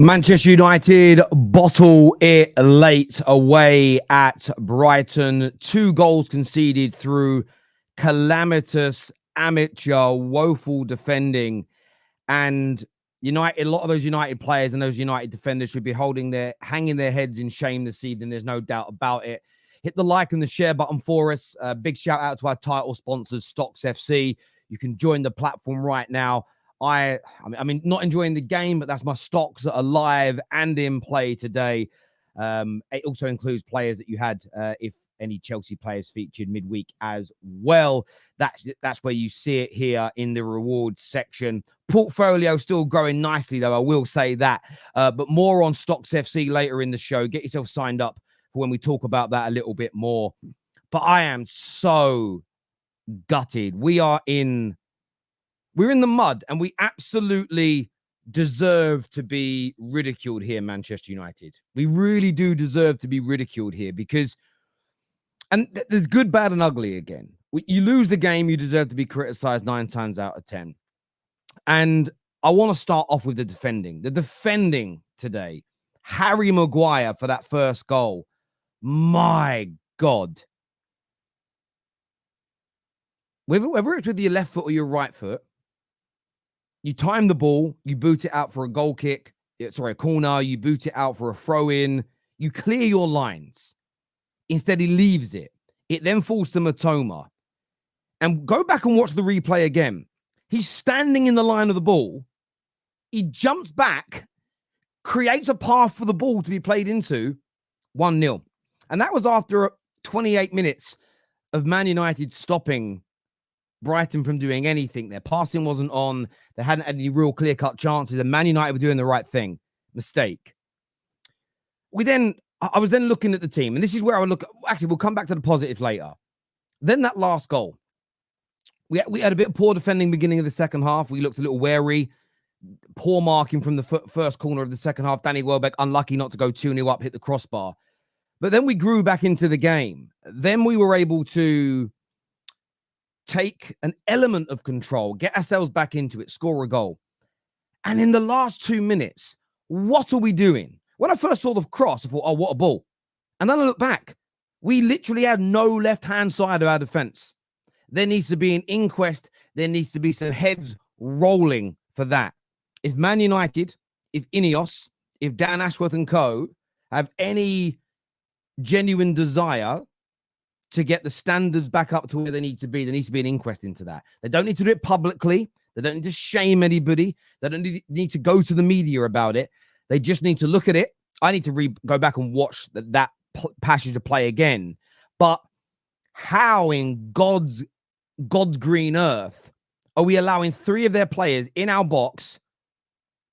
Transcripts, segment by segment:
Manchester United bottle it late away at Brighton. 2 goals conceded through calamitous, amateur, woeful defending. And United, a lot of those United players and those United defenders should be hanging their heads in shame this evening. There's no doubt about it. Hit the like and the share button for us. Big shout out to our title sponsors, StocksFC. You can join the platform right now. I mean, not enjoying the game, but that's my stocks that are live and in play today. It also includes players that you had, if any Chelsea players featured midweek as well. That's where you see it here in the rewards section. Portfolio still growing nicely, though, I will say that. But more on Stocks FC later in the show. Get yourself signed up for when we talk about that a little bit more. But I am so gutted. We're in the mud, and we absolutely deserve to be ridiculed here, Manchester United. We really do deserve to be ridiculed here because, and there's good, bad, and ugly again. You lose the game, you deserve to be criticized 9 times out of 10. And I want to start off with the defending. The defending today. Harry Maguire for that first goal. My God. Whether it's with your left foot or your right foot, you time the ball, you boot it out for a goal kick, a corner, you boot it out for a throw-in, you clear your lines. Instead, he leaves it. It then falls to Matoma. And go back and watch the replay again. He's standing in the line of the ball. He jumps back, creates a path for the ball to be played into, 1-0. And that was after 28 minutes of Man United stopping Brighton from doing anything. Their passing wasn't on. They hadn't had any real clear-cut chances, and Man United were doing the right thing. Mistake. I was then looking at the team, and this is where I would look. Actually, we'll come back to the positives later. Then that last goal. We had a bit of poor defending beginning of the second half. We looked a little wary. Poor marking from the first corner of the second half. Danny Welbeck, unlucky not to go 2-0 up, hit the crossbar. But then we grew back into the game. Then we were able to take an element of control, get ourselves back into it, score a goal. And in the last 2 minutes, what are we doing? When I first saw the cross, I thought, oh, what a ball. And then I look back. We literally had no left-hand side of our defense. There needs to be an inquest. There needs to be some heads rolling for that. If Man United, if Ineos, if Dan Ashworth and co. have any genuine desire to get the standards back up to where they need to be, there needs to be an inquest into that. They don't need to do it publicly. They don't need to shame anybody. They don't need to go to the media about it. They just need to look at it. I need to go back and watch that passage of play again. But how in God's green earth are we allowing 3 of their players in our box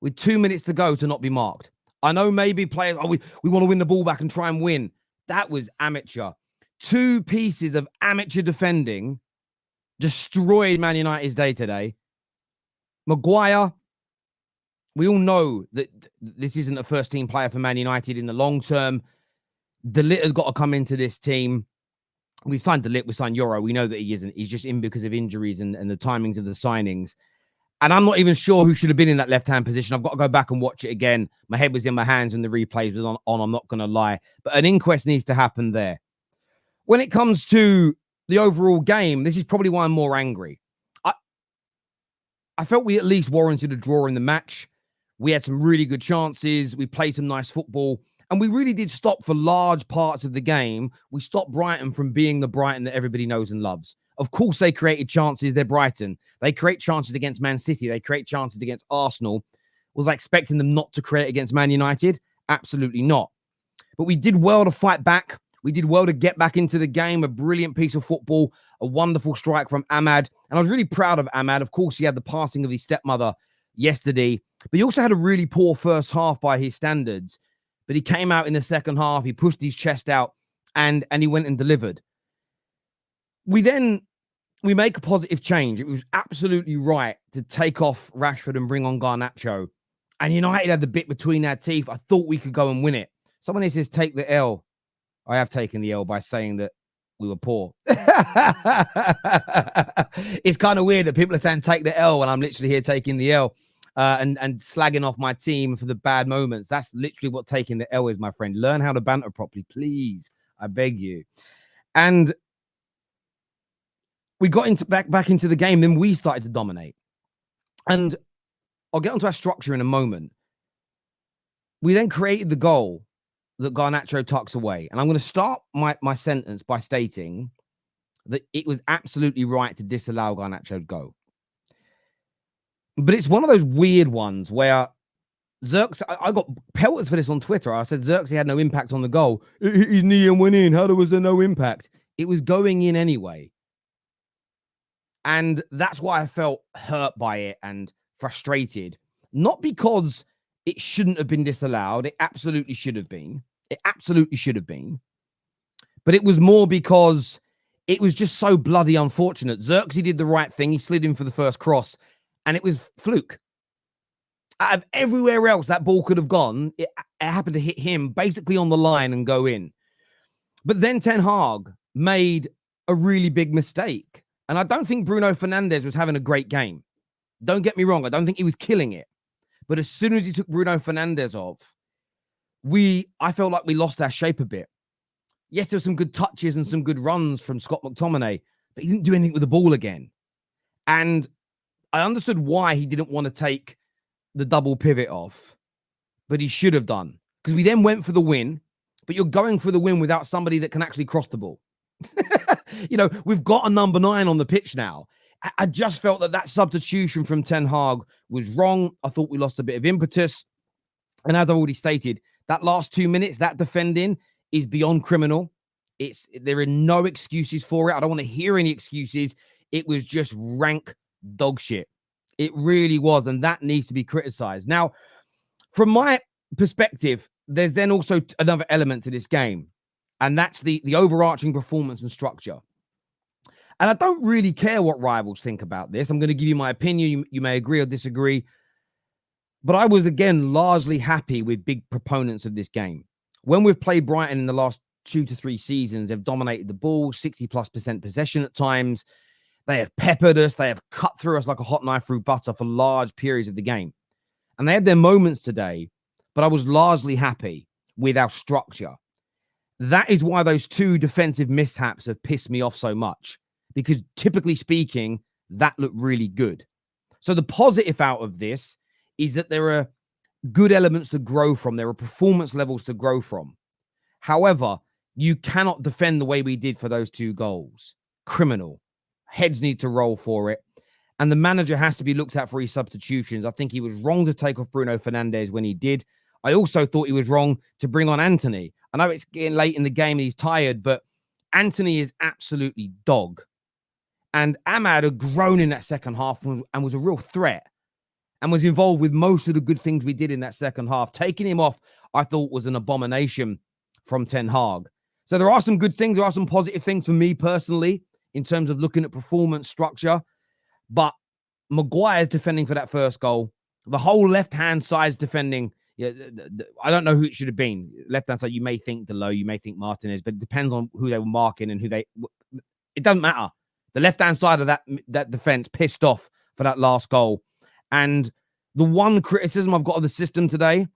with 2 minutes to go to not be marked? I know maybe players, we want to win the ball back and try and win. That was amateur. 2 pieces of amateur defending destroyed Man United's day today. Maguire, we all know that this isn't a first-team player for Man United in the long term. De Ligt has got to come into this team. We've signed De Ligt, we signed Euro. We know that he isn't. He's just in because of injuries and the timings of the signings. And I'm not even sure who should have been in that left-hand position. I've got to go back and watch it again. My head was in my hands when the replays was on. I'm not going to lie. But an inquest needs to happen there. When it comes to the overall game, this is probably why I'm more angry. I felt we at least warranted a draw in the match. We had some really good chances. We played some nice football. And we really did stop for large parts of the game. We stopped Brighton from being the Brighton that everybody knows and loves. Of course, they created chances. They're Brighton. They create chances against Man City. They create chances against Arsenal. Was I expecting them not to create against Man United? Absolutely not. But we did well to fight back. We did well to get back into the game. A brilliant piece of football. A wonderful strike from Ahmad. And I was really proud of Ahmad. Of course, he had the passing of his stepmother yesterday. But he also had a really poor first half by his standards. But he came out in the second half. He pushed his chest out. And he went and delivered. We make a positive change. It was absolutely right to take off Rashford and bring on Garnacho. And United had the bit between their teeth. I thought we could go and win it. Someone here says, take the L. I have taken the L by saying that we were poor. It's kind of weird that people are saying take the L when I'm literally here taking the L. and slagging off my team for the bad moments. That's literally what taking the L is, my friend. Learn how to banter properly, please. I beg you. And we got into back into the game. Then we started to dominate. And I'll get onto our structure in a moment. We then created the goal that Garnacho tucks away. And I'm going to start my sentence by stating that it was absolutely right to disallow Garnacho's goal. But it's one of those weird ones where Xerxes, I got pelters for this on Twitter. I said Xerxes had no impact on the goal. His knee and went in. How was there no impact? It was going in anyway. And that's why I felt hurt by it and frustrated. Not because it shouldn't have been disallowed. It absolutely should have been. It absolutely should have been. But it was more because it was just so bloody unfortunate. Xerxes did the right thing. He slid in for the first cross, and it was fluke. Out of everywhere else that ball could have gone, it happened to hit him basically on the line and go in. But then Ten Hag made a really big mistake. And I don't think Bruno Fernandes was having a great game. Don't get me wrong. I don't think he was killing it. But as soon as he took Bruno Fernandes off, I felt like we lost our shape a bit. Yes, there were some good touches and some good runs from Scott McTominay, but he didn't do anything with the ball again. And I understood why he didn't want to take the double pivot off, but he should have done. Because we then went for the win, but you're going for the win without somebody that can actually cross the ball. We've got a number 9 on the pitch now. I just felt that substitution from Ten Hag was wrong. I thought we lost a bit of impetus. And as I already stated, that last 2 minutes, that defending is beyond criminal. There are no excuses for it. I don't want to hear any excuses. It was just rank dog shit. It really was. And that needs to be criticized. Now, from my perspective, there's then also another element to this game. And that's the overarching performance and structure. And I don't really care what rivals think about this. I'm going to give you my opinion. You may agree or disagree. But I was, again, largely happy with big proponents of this game. When we've played Brighton in the last 2 to 3 seasons, they've dominated the ball, 60+% possession at times. They have peppered us. They have cut through us like a hot knife through butter for large periods of the game. And they had their moments today, but I was largely happy with our structure. That is why those 2 defensive mishaps have pissed me off so much. Because typically speaking, that looked really good. So the positive out of this is that there are good elements to grow from. There are performance levels to grow from. However, you cannot defend the way we did for those 2 goals. Criminal. Heads need to roll for it. And the manager has to be looked at for his substitutions. I think he was wrong to take off Bruno Fernandes when he did. I also thought he was wrong to bring on Anthony. I know it's getting late in the game and he's tired, but Anthony is absolutely dog. And Ahmad had grown in that second half and was a real threat and was involved with most of the good things we did in that second half. Taking him off, I thought, was an abomination from Ten Hag. So there are some good things. There are some positive things for me personally in terms of looking at performance structure. But Maguire's defending for that first goal. The whole left-hand side's defending. Yeah, I don't know who it should have been. Left-hand side, you may think Delo, you may think Martinez, but it depends on who they were marking and it doesn't matter. The left-hand side of that defense pissed off for that last goal. And the one criticism I've got of the system today,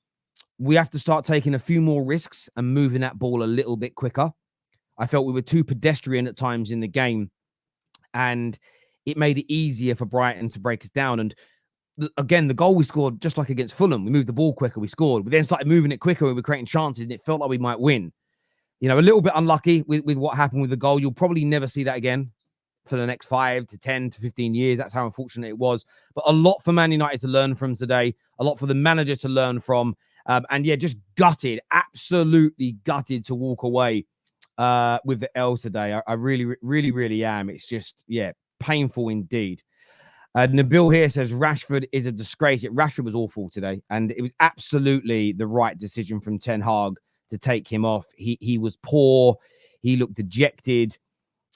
we have to start taking a few more risks and moving that ball a little bit quicker. I felt we were too pedestrian at times in the game, and it made it easier for Brighton to break us down. And again, the goal we scored, just like against Fulham, we moved the ball quicker, we scored. We then started moving it quicker, we were creating chances, and it felt like we might win. A little bit unlucky with what happened with the goal. You'll probably never see that again for the next 5 to 10 to 15 years. That's how unfortunate it was. But a lot for Man United to learn from today, a lot for the manager to learn from. And yeah, just gutted, absolutely gutted to walk away with the L today. I really, really, really am. It's just, yeah, painful indeed. Nabil here says Rashford is a disgrace. Rashford was awful today, and it was absolutely the right decision from Ten Hag to take him off. He was poor. He looked dejected.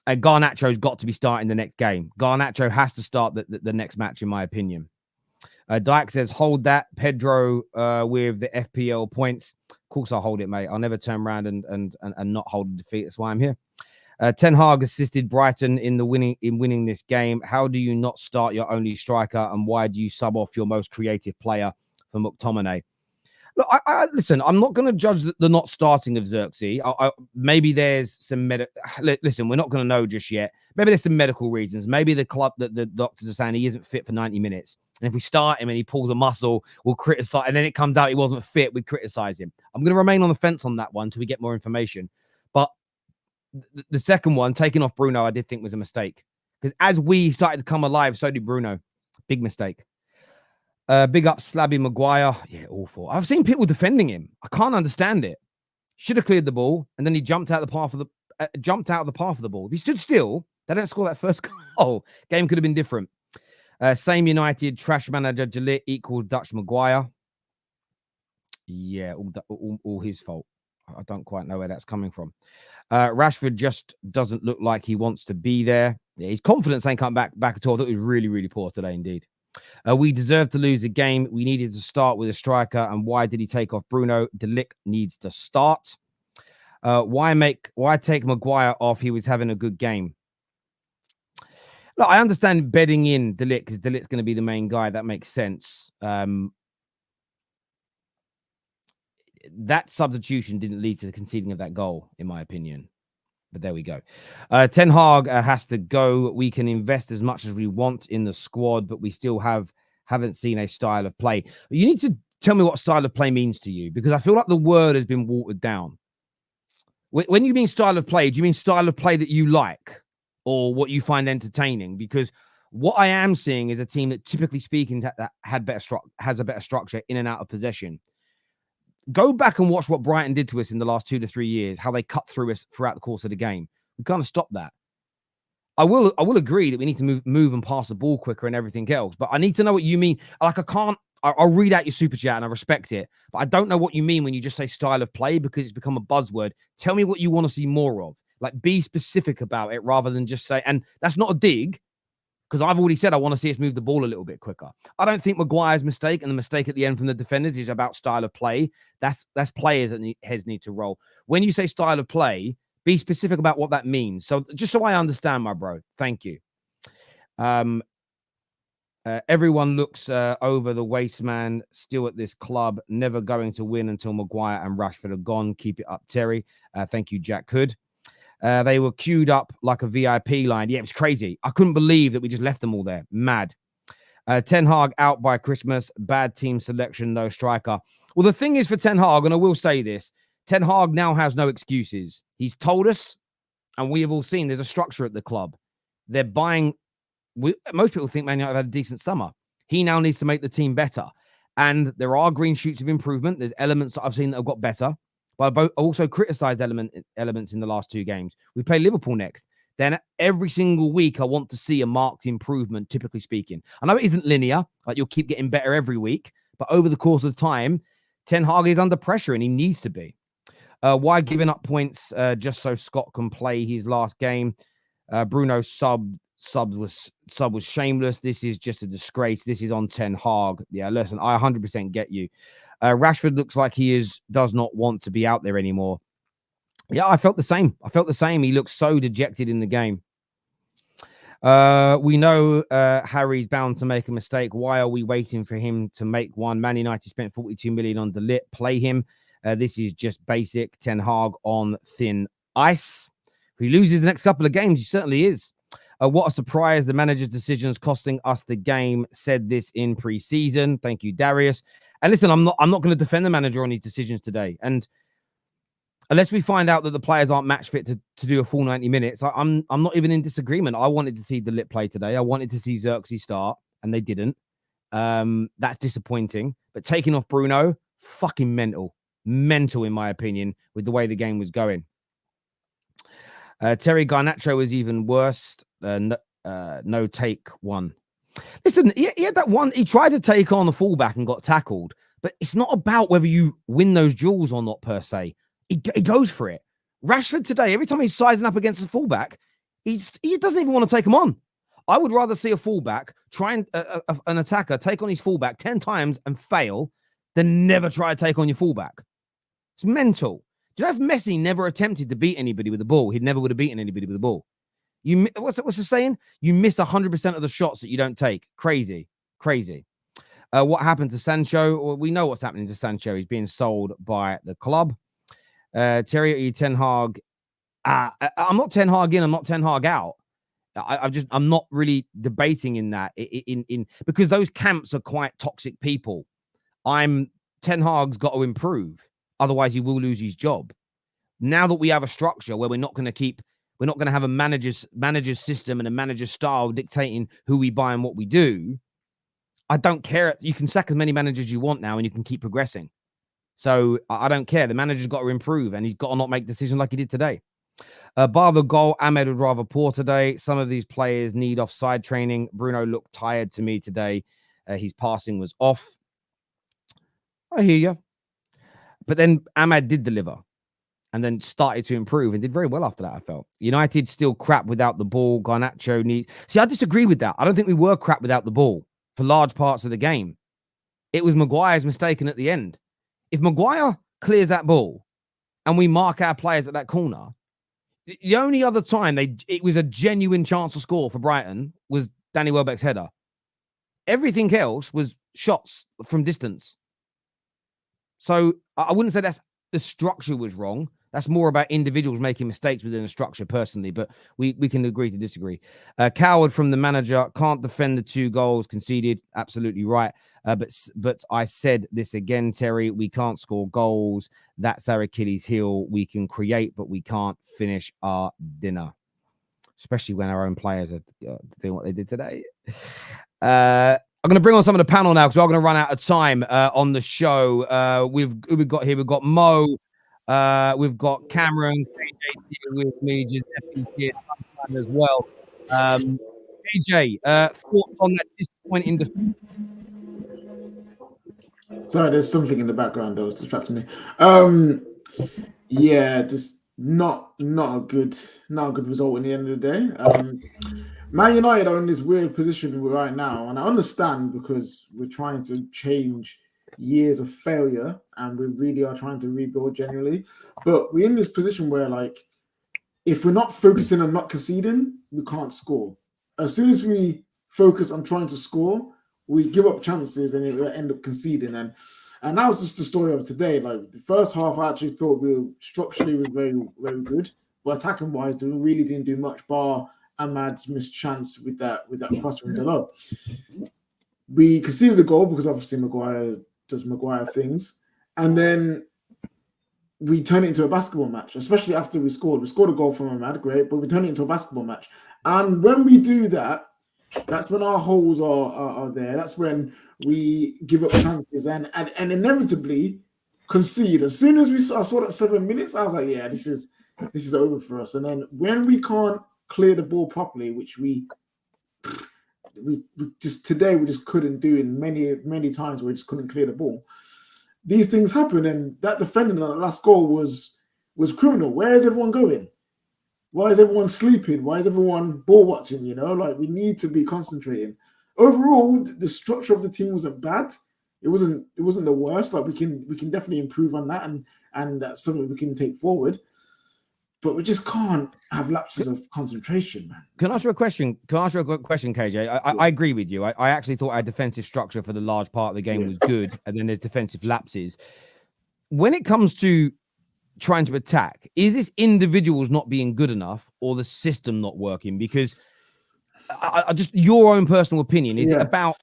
Garnacho's got to be starting the next game. Garnacho has to start the next match, in my opinion. Dyke says, hold that. Pedro with the FPL points. Of course I'll hold it, mate. I'll never turn around and not hold the defeat. That's why I'm here. Ten Hag assisted Brighton in winning this game. How do you not start your only striker, and why do you sub off your most creative player for McTominay? Look, listen, I'm not going to judge the not starting of Xerxes. Maybe there's some listen, we're not going to know just yet. Maybe there's some medical reasons. Maybe the club that the doctors are saying he isn't fit for 90 minutes. And if we start him and he pulls a muscle, we'll criticize. And then it comes out he wasn't fit, we'd criticize him. I'm going to remain on the fence on that one until we get more information. But the second one, taking off Bruno, I did think was a mistake. Because as we started to come alive, so did Bruno. Big mistake. Big up Slabby Maguire. Yeah, awful. I've seen people defending him. I can't understand it. Should have cleared the ball, and then he jumped out of the path of the ball. If he stood still, they don't score that first goal. Game could have been different. Same United trash manager Gillette equals Dutch Maguire. Yeah, all his fault. I don't quite know where that's coming from. Rashford just doesn't look like he wants to be there. Yeah, his confidence ain't come back at all. That was really, really poor today indeed. We deserved to lose a game. We needed to start with a striker. And why did he take off Bruno? De Ligt needs to start. Why take Maguire off? He was having a good game. Look, I understand bedding in De Ligt because De Ligt's going to be the main guy. That makes sense. That substitution didn't lead to the conceding of that goal, in my opinion. But there we go. Ten Hag has to go. We can invest as much as we want in the squad, but we still haven't seen a style of play. You need to tell me what style of play means to you, because I feel like the word has been watered down. When you mean style of play, do you mean style of play that you like or what you find entertaining? Because what I am seeing is a team that, typically speaking, that has a better structure in and out of possession. Go back and watch what Brighton did to us in the last 2 to 3 years, how they cut through us throughout the course of the game. We kind of stopped that. I will agree that we need to move and pass the ball quicker and everything else, but I need to know what you mean. Like, I'll read out your super chat and I respect it, but I don't know what you mean when you just say style of play, because it's become a buzzword. Tell me what you want to see more of. Like, be specific about it rather than just say, and that's not a dig, because I've already said I want to see us move the ball a little bit quicker. I don't think Maguire's mistake and the mistake at the end from the defenders is about style of play. That's players that heads need to roll. When you say style of play, be specific about what that means. So just so I understand, my bro. Thank you. Everyone looks over the waste man still at this club. Never going to win until Maguire and Rashford are gone. Keep it up, Terry. Thank you, Jack Hood. They were queued up like a VIP line. Yeah, it was crazy. I couldn't believe that we just left them all there. Mad. Ten Hag out by Christmas. Bad team selection, no striker. Well, the thing is for Ten Hag, and I will say this, Ten Hag now has no excuses. He's told us, and we have all seen, there's a structure at the club. They're buying. Most people think Man Utd had a decent summer. He now needs to make the team better. And there are green shoots of improvement. There's elements that I've seen that have got better. But I also criticised elements in the last 2 games. We play Liverpool next. Then every single week, I want to see a marked improvement, typically speaking. I know it isn't linear. Like, you'll keep getting better every week. But over the course of time, Ten Hag is under pressure, and he needs to be. Why giving up points just so Scott can play his last game? Bruno sub was shameless. This is just a disgrace. This is on Ten Hag. Yeah, listen, I 100% get you. Rashford looks like he does not want to be out there anymore. Yeah, I felt the same. He looks so dejected in the game. We know Harry's bound to make a mistake. Why are we waiting for him to make one? Man United spent 42 million on De Ligt. Play him. This is just basic. Ten Hag on thin ice. If he loses the next couple of games, he certainly is. What a surprise. The manager's decisions costing us the game. Said this in pre-season. Thank you, Darius. And listen, I'm not going to defend the manager on his decisions today. And unless we find out that the players aren't match fit to do a full 90 minutes, I'm not even in disagreement. I wanted to see De Ligt play today. I wanted to see Xerxes start, and they didn't. That's disappointing. But taking off Bruno, fucking mental. Mental, in my opinion, with the way the game was going. Terry Garnacho is even worse. No take one. Listen, he had that one. He tried to take on the fullback and got tackled. But it's not about whether you win those duels or not, per se. He goes for it. Rashford today, every time he's sizing up against the fullback, he doesn't even want to take him on. I would rather see a fullback try and an attacker take on his fullback 10 times and fail than never try to take on your fullback. It's mental. Do you know if Messi never attempted to beat anybody with the ball, he never would have beaten anybody with the ball. What's the saying? You miss 100% of the shots that you don't take. Crazy. What happened to Sancho? Well, we know what's happening to Sancho. He's being sold by the club. Terry, are you Ten Hag? I'm not Ten Hag in. I'm not Ten Hag out. I'm not really debating in that because those camps are quite toxic people. Ten Hag's got to improve. Otherwise, he will lose his job. Now that we have a structure where we're not going to have a manager's system and a manager's style dictating who we buy and what we do. I don't care. You can sack as many managers as you want now and you can keep progressing. So I don't care. The manager's got to improve and he's got to not make decisions like he did today. Bar the goal, Ahmed would rather poor today. Some of these players need offside training. Bruno looked tired to me today. His passing was off. I hear you. But then Ahmed did deliver and then started to improve and did very well after that, I felt. United still crap without the ball. Garnacho See, I disagree with that. I don't think we were crap without the ball for large parts of the game. It was Maguire's mistake at the end. If Maguire clears that ball and we mark our players at that corner, the only other time it was a genuine chance to score for Brighton was Danny Welbeck's header. Everything else was shots from distance. So I wouldn't say the structure was wrong. That's more about individuals making mistakes within the structure personally, but we can agree to disagree. Coward from the manager, can't defend the 2 goals conceded. Absolutely right. But I said this again, Terry, we can't score goals. That's our Achilles heel. We can create, but we can't finish our dinner, especially when our own players are doing what they did today. I'm going to bring on some of the panel now because we're going to run out of time on the show. We've got got Mo, we've got Cameron, KJ here with me, Giuseppe here as well. KJ, thoughts on that disappointing defense? Sorry, there's something in the background that was distracting me. Yeah, just not a good result in the end of the day. Man United are in this weird position right now, and I understand because we're trying to change years of failure and we really are trying to rebuild genuinely. But we're in this position where, like, if we're not focusing on not conceding, we can't score. As soon as we focus on trying to score, we give up chances and it will end up conceding. And that was just the story of today. Like, the first half, I actually thought we were structurally very, very good, but attacking wise, we really didn't do much bar Ahmad's missed chance with that cross from Delop. We conceded the goal because obviously Maguire does Maguire things, and then we turn it into a basketball match, especially after we scored. We scored a goal from Ahmad, great, but we turn it into a basketball match. And when we do that, that's when our holes are there. That's when we give up chances and inevitably concede. As soon as I saw that 7 minutes, I was like, yeah, this is over for us. And then when we can't clear the ball properly, which we just couldn't do in many times where we just couldn't clear the ball. These things happen, and that defending on the last goal was criminal. Where is everyone going? Why is everyone sleeping? Why is everyone ball watching? Like, we need to be concentrating. Overall, the structure of the team wasn't bad. It wasn't the worst. Like, we can definitely improve on that, and that's something we can take forward. But we just can't have lapses of concentration, man. Can I ask you a question? KJ? I agree with you. I actually thought our defensive structure for the large part of the game was good, and then there's defensive lapses. When it comes to trying to attack, is this individuals not being good enough or the system not working? Because I just, your own personal opinion, is it about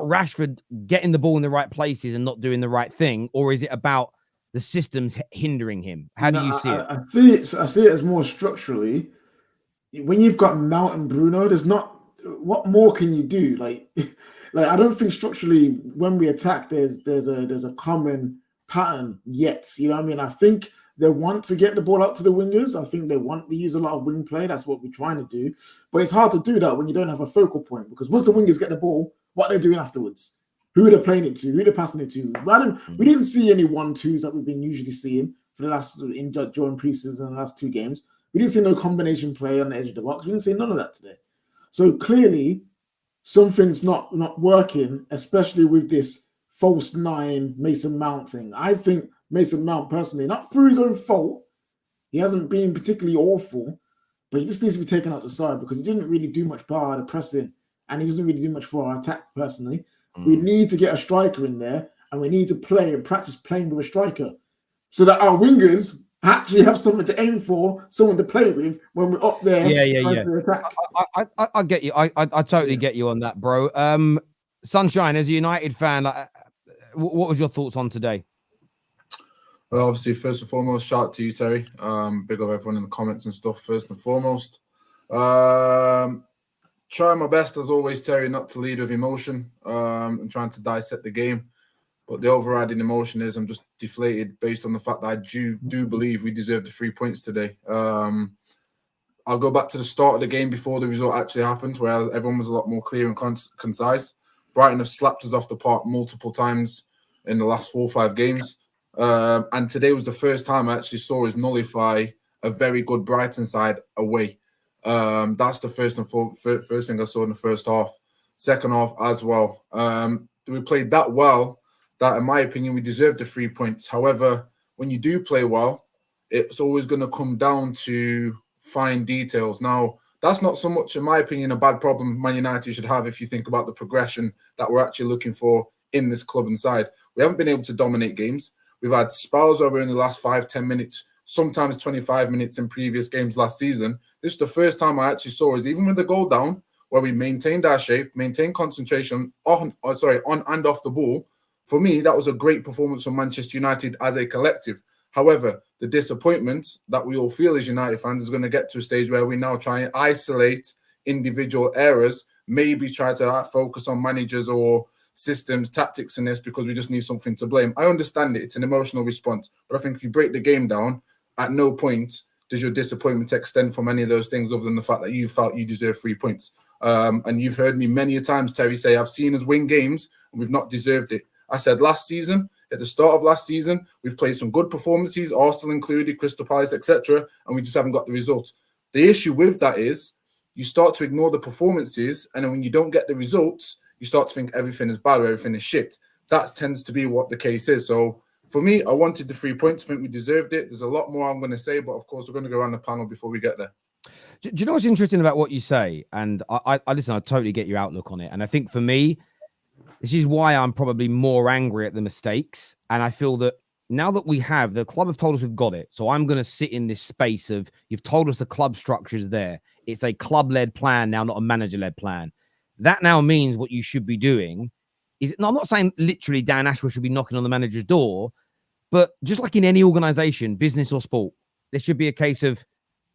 Rashford getting the ball in the right places and not doing the right thing, or is it about the system's hindering him? How do you see it? I see it as more structurally. When you've got Mount and Bruno, there's not, what more can you do? Like I don't think structurally when we attack, there's a common pattern yet. You know what I mean? I think they want to get the ball out to the wingers. I think they want to use a lot of wing play. That's what we're trying to do. But it's hard to do that when you don't have a focal point, because once the wingers get the ball, what are they doing afterwards? Who are they playing it to? Who are they passing it to? We didn't see any 1-2s that we've been usually seeing for the last during preseason and the last 2 games. We didn't see no combination play on the edge of the box. We didn't see none of that today. So clearly, something's not working, especially with this false 9 Mason Mount thing. I think Mason Mount personally, not through his own fault. He hasn't been particularly awful, but he just needs to be taken out the side because he didn't really do much for the pressing and he doesn't really do much for our attack personally. We need to get a striker in there and we need to play and practice playing with a striker so that our wingers actually have something to aim for, someone to play with when we're up there. Yeah. To attack. I get you. I totally get you on that, bro. Sonshine, as a United fan, what was your thoughts on today? Well, obviously, first and foremost, shout out to you, Terry. Big up everyone in the comments and stuff, first and foremost. Try my best, as always, Terry, not to lead with emotion and trying to dissect the game. But the overriding emotion is I'm just deflated based on the fact that I do believe we deserve the 3 points today. I'll go back to the start of the game before the result actually happened, where everyone was a lot more clear and concise. Brighton have slapped us off the park multiple times in the last 4 or 5 games. And today was the first time I actually saw us nullify a very good Brighton side away. That's the first thing I saw in the first half. Second half as well. We played that well that, in my opinion, we deserved the 3 points. However, when you do play well, it's always going to come down to fine details. Now, that's not so much, in my opinion, a bad problem Man United should have if you think about the progression that we're actually looking for in this club and side. We haven't been able to dominate games. We've had spells where we're in the last 5-10 minutes, sometimes 25 minutes in previous games last season. This is the first time I actually saw us, even with the goal down, where we maintained our shape, maintained concentration on and off the ball. For me, that was a great performance from Manchester United as a collective. However, the disappointment that we all feel as United fans is going to get to a stage where we now try and isolate individual errors, maybe try to focus on managers or systems, tactics in this because we just need something to blame. I understand it. It's an emotional response. But I think if you break the game down, at no point does your disappointment extend from any of those things other than the fact that you felt you deserve 3 points. And you've heard me many a times, Terry, say I've seen us win games and we've not deserved it. I said last season, at the start of last season, we've played some good performances, Arsenal included, Crystal Palace, etc., and we just haven't got the result. The issue with that is you start to ignore the performances, and then when you don't get the results, you start to think everything is bad or everything is shit. That tends to be what the case is. So for me, I wanted the 3 points. I think we deserved it. There's a lot more I'm going to say, but of course, we're going to go around the panel before we get there. Do you know what's interesting about what you say? And I listen, I totally get your outlook on it. And I think for me, this is why I'm probably more angry at the mistakes. And I feel that now that the club have told us we've got it. So I'm going to sit in this space of, you've told us the club structure is there. It's a club-led plan now, not a manager-led plan. That now means what you should be doing is, no, I'm not saying literally Dan Ashworth should be knocking on the manager's door, but just like in any organization, business or sport, there should be a case of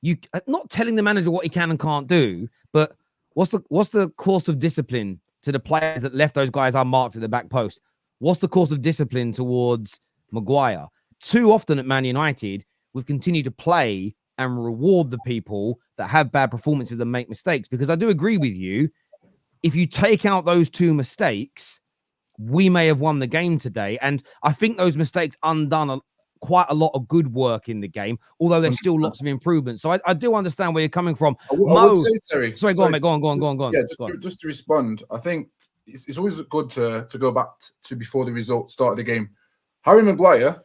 you not telling the manager what he can and can't do, but what's the course of discipline to the players that left those guys unmarked at the back post? What's the course of discipline towards Maguire? Too often at Man United, we've continued to play and reward the people that have bad performances and make mistakes, because I do agree with you. If you take out those 2 mistakes, we may have won the game today. And I think those mistakes undone quite a lot of good work in the game, although there's still lots of improvements. So I do understand where you're coming from. I would say, Terry. Sorry, go on, mate. Go on. Yeah, just to respond, I think it's always good to go back to before the result started the game. Harry Maguire,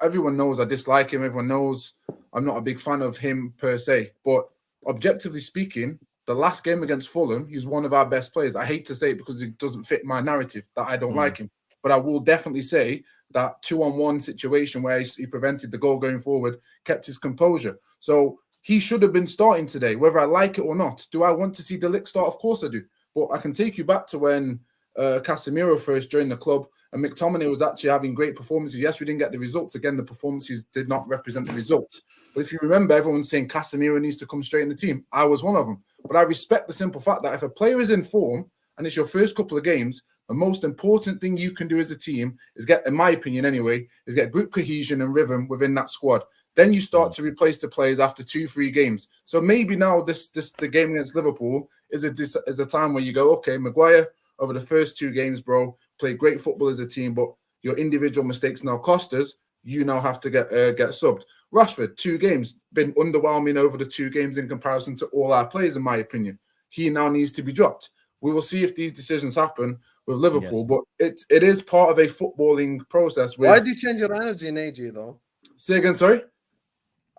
everyone knows I dislike him. Everyone knows I'm not a big fan of him per se. But objectively speaking, the last game against Fulham, he was one of our best players. I hate to say it because it doesn't fit my narrative that I don't like him. But I will definitely say that 2-on-1 situation where he prevented the goal going forward, kept his composure. So he should have been starting today, whether I like it or not. Do I want to see De Ligt start? Of course I do. But I can take you back to when Casemiro first joined the club and McTominay was actually having great performances. Yes, we didn't get the results. Again, the performances did not represent the results. But if you remember, everyone's saying Casemiro needs to come straight in the team. I was one of them. But I respect the simple fact that if a player is in form and it's your first couple of games, the most important thing you can do as a team is get, in my opinion anyway, is get group cohesion and rhythm within that squad. Then you start to replace the players after 2-3 games. So maybe now the game against Liverpool is a time where you go, okay, Maguire, over the first 2 games, bro, played great football as a team, but your individual mistakes now cost us. You now have to get subbed. Rashford, 2 games, been underwhelming over the 2 games in comparison to all our players, in my opinion. He now needs to be dropped. We will see if these decisions happen with Liverpool, but it is part of a footballing process. Why do you change your energy in AG though? Say again, sorry?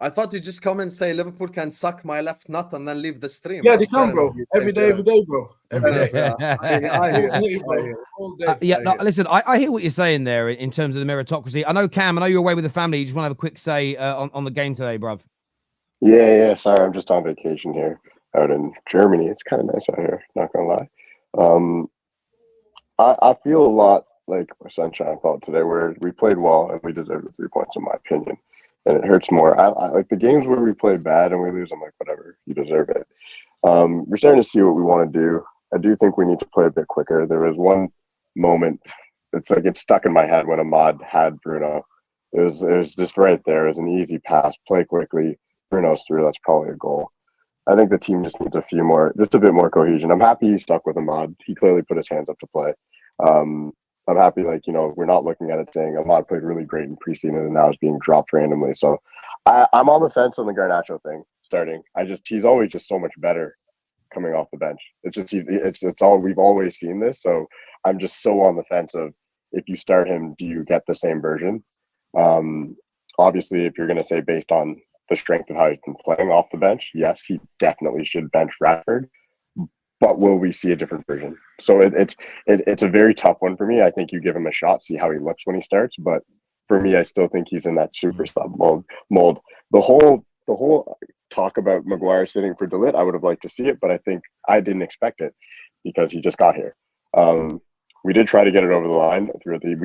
I thought you just come and say Liverpool can suck my left nut and then leave the stream. Yeah, they can, bro. Every day, bro. Every day. I hear. All day. Listen, I hear what you're saying there in terms of the meritocracy. I know, Cam, I know you're away with the family. You just want to have a quick say on the game today, bruv. Yeah. Sorry, I'm just on vacation here out in Germany. It's kind of nice out here, not gonna lie. I feel a lot like Sonshine felt today, where we played well and we deserved the 3 points, in my opinion. And it hurts more. I like the games where we play bad and we lose. I'm like, whatever, you deserve it. We're starting to see what we want to do. I do think we need to play a bit quicker. There was one moment, it's stuck in my head when Ahmad had Bruno. It was just right there. It was an easy pass, play quickly. Bruno's through. That's probably a goal. I think the team just needs just a bit more cohesion. I'm happy he stuck with Ahmad. He clearly put his hands up to play. I'm happy, we're not looking at it saying Ahmad played really great in preseason and now is being dropped randomly. So I'm on the fence on the Garnacho thing starting. He's always just so much better coming off the bench. It's all, we've always seen this. So I'm just so on the fence of, if you start him, do you get the same version? Obviously, if you're going to say based on the strength of how he's been playing off the bench, yes, he definitely should bench Rashford. But will we see a different version? So it's a very tough one for me. I think you give him a shot, see how he looks when he starts. But for me, I still think he's in that super sub mold. The whole talk about Maguire sitting for De Ligt, I would have liked to see it, but I think I didn't expect it because he just got here. We did try to get it over the line